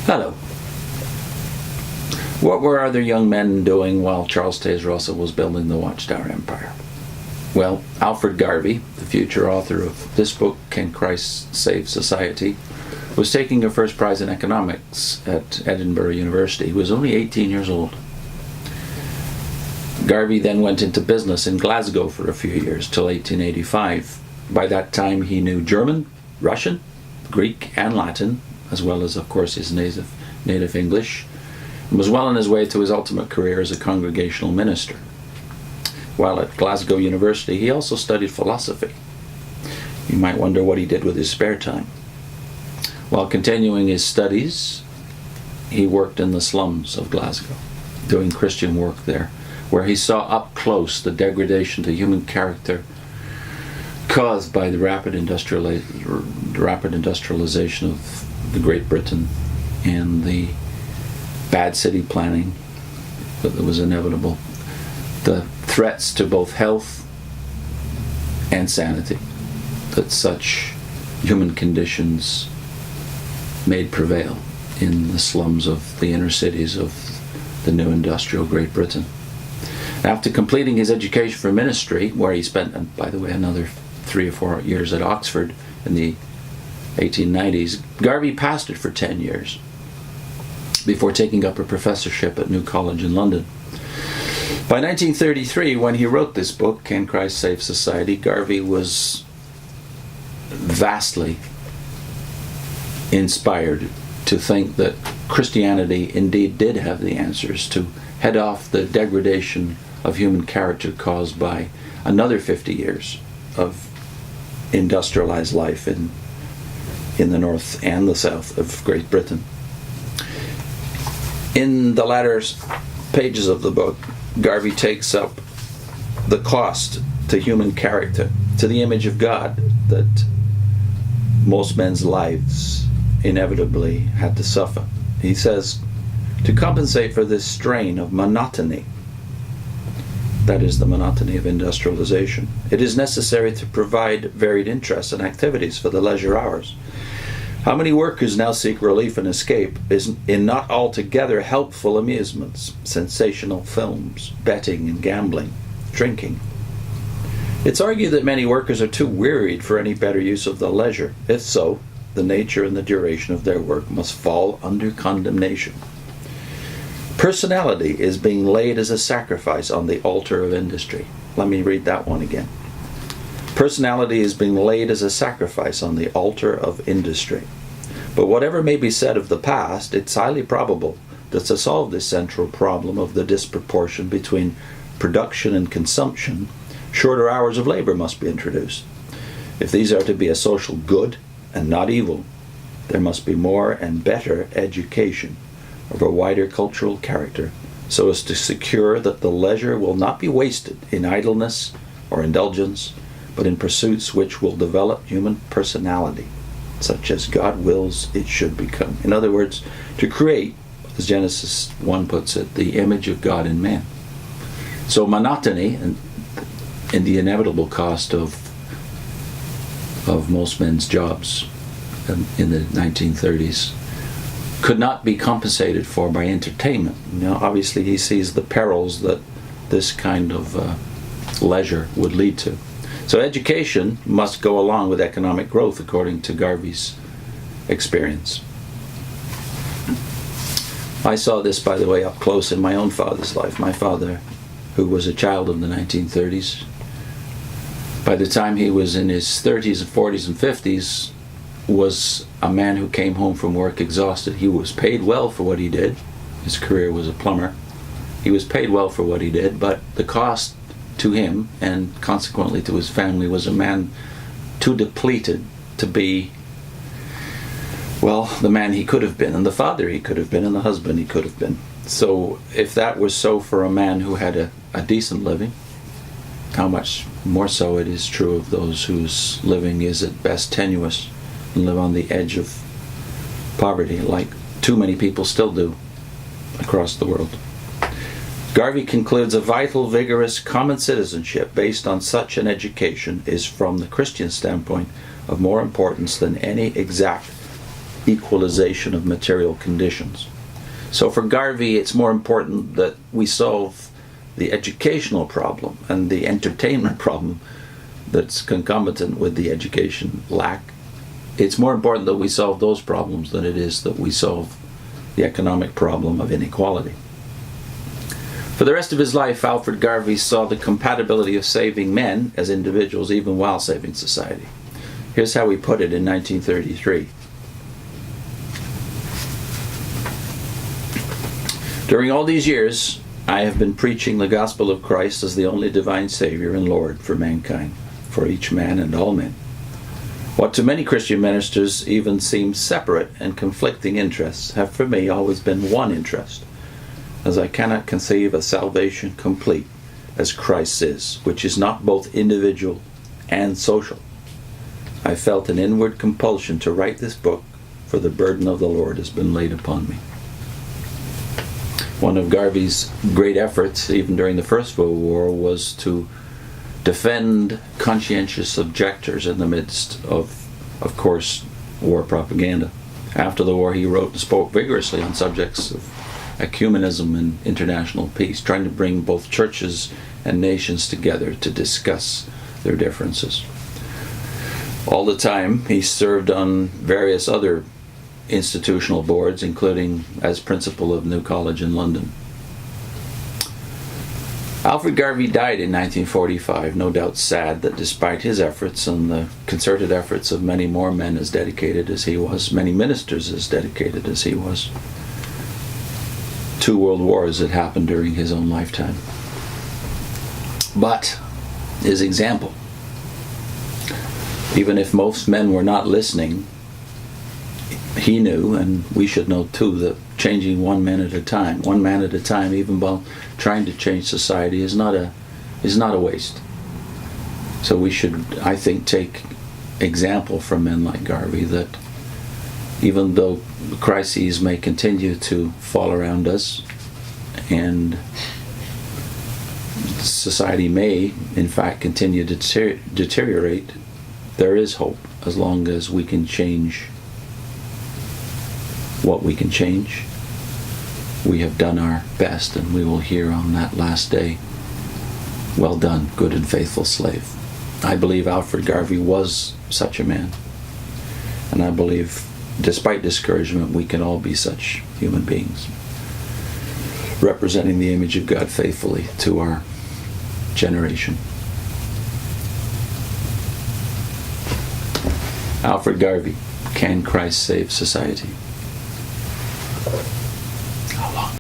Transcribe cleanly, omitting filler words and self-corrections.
Hello. What were other young men doing while Charles Taze Russell was building the Watchtower Empire? Well, Alfred Garvie, the future author of this book, Can Christ Save Society, was taking a first prize in economics at Edinburgh University. He was only 18 years old. Garvie then went into business in Glasgow for a few years, till 1885. By that time he knew German, Russian, Greek and Latin, as well as, of course, his native English, and was well on his way to his ultimate career as a congregational minister. While at Glasgow University, he also studied philosophy. You might wonder what he did with his spare time. While continuing his studies, he worked in the slums of Glasgow, doing Christian work there, where he saw up close the degradation to human character caused by the rapid industrialization of the Great Britain and the bad city planning that was inevitable, the threats to both health and sanity that such human conditions made prevail in the slums of the inner cities of the new industrial Great Britain. After completing his education for ministry, where he spent, by the way, another 3 or 4 years at Oxford in the 1890s, Garvie pastored for 10 years before taking up a professorship at New College in London. By 1933, when he wrote this book, Can Christ Save Society, Garvie was vastly inspired to think that Christianity indeed did have the answers to head off the degradation of human character caused by another 50 years of industrialized life in the north and the south of Great Britain. In the latter pages of the book, Garvie takes up the cost to human character, to the image of God that most men's lives inevitably had to suffer. He says, to compensate for this strain of monotony, that is the monotony of industrialization, it is necessary to provide varied interests and activities for the leisure hours. How many workers now seek relief and escape in not altogether helpful amusements, sensational films, betting and gambling, drinking. It's argued that many workers are too wearied for any better use of the leisure. If so, the nature and the duration of their work must fall under condemnation. Personality is being laid as a sacrifice on the altar of industry. Let me read that one again. Personality is being laid as a sacrifice on the altar of industry. But whatever may be said of the past, it's highly probable that to solve this central problem of the disproportion between production and consumption, shorter hours of labor must be introduced. If these are to be a social good and not evil, there must be more and better education of a wider cultural character, so as to secure that the leisure will not be wasted in idleness or indulgence, but in pursuits which will develop human personality, such as God wills it should become. In other words, to create, as Genesis 1 puts it, the image of God in man. So monotony and the inevitable cost of most men's jobs in the 1930s could not be compensated for by entertainment. Now, obviously, he sees the perils that this kind of leisure would lead to. So education must go along with economic growth, according to Garvie's experience. I saw this, by the way, up close in my own father's life. My father, who was a child of the 1930s, by the time he was in his 30s and 40s and 50s, was a man who came home from work exhausted. He was paid well for what he did. His career was a plumber. He was paid well for what he did, but the cost to him and consequently to his family was a man too depleted to be, well, the man he could have been, and the father he could have been, and the husband he could have been. So if that was so for a man who had a decent living, how much more so it is true of those whose living is at best tenuous and live on the edge of poverty, like too many people still do across the world. Garvie concludes a vital, vigorous, common citizenship based on such an education is, from the Christian standpoint, of more importance than any exact equalization of material conditions. So for Garvie, it's more important that we solve the educational problem and the entertainment problem that's concomitant with the education lack. It's more important that we solve those problems than it is that we solve the economic problem of inequality. For the rest of his life, Alfred Garvie saw the compatibility of saving men as individuals even while saving society. Here's how he put it in 1933. During all these years, I have been preaching the gospel of Christ as the only divine Savior and Lord for mankind, for each man and all men. What to many Christian ministers even seems separate and conflicting interests have for me always been one interest, as I cannot conceive a salvation complete as Christ's is, which is not both individual and social. I felt an inward compulsion to write this book, for the burden of the Lord has been laid upon me. One of Garvie's great efforts, even during the First World War, was to defend conscientious objectors in the midst of course, war propaganda. After the war, he wrote and spoke vigorously on subjects of ecumenism and international peace, trying to bring both churches and nations together to discuss their differences. All the time, he served on various other institutional boards, including as principal of New College in London. Alfred Garvie died in 1945, no doubt sad that despite his efforts and the concerted efforts of many more men as dedicated as he was, many ministers as dedicated as he was, 2 world wars had happened during his own lifetime. But his example, even if most men were not listening, he knew, and we should know too, that changing one man at a time, even while trying to change society, is not a waste. So we should, I think, take example from men like Garvie, that even though crises may continue to fall around us and society may in fact continue to deteriorate, there is hope as long as we can change what we can change. We have done our best, and we will hear on that last day, "Well done, good and faithful slave." I believe Alfred Garvie was such a man, and I believe despite discouragement we can all be such human beings, representing the image of God faithfully to our generation. Alfred Garvie, Can Christ Save Society?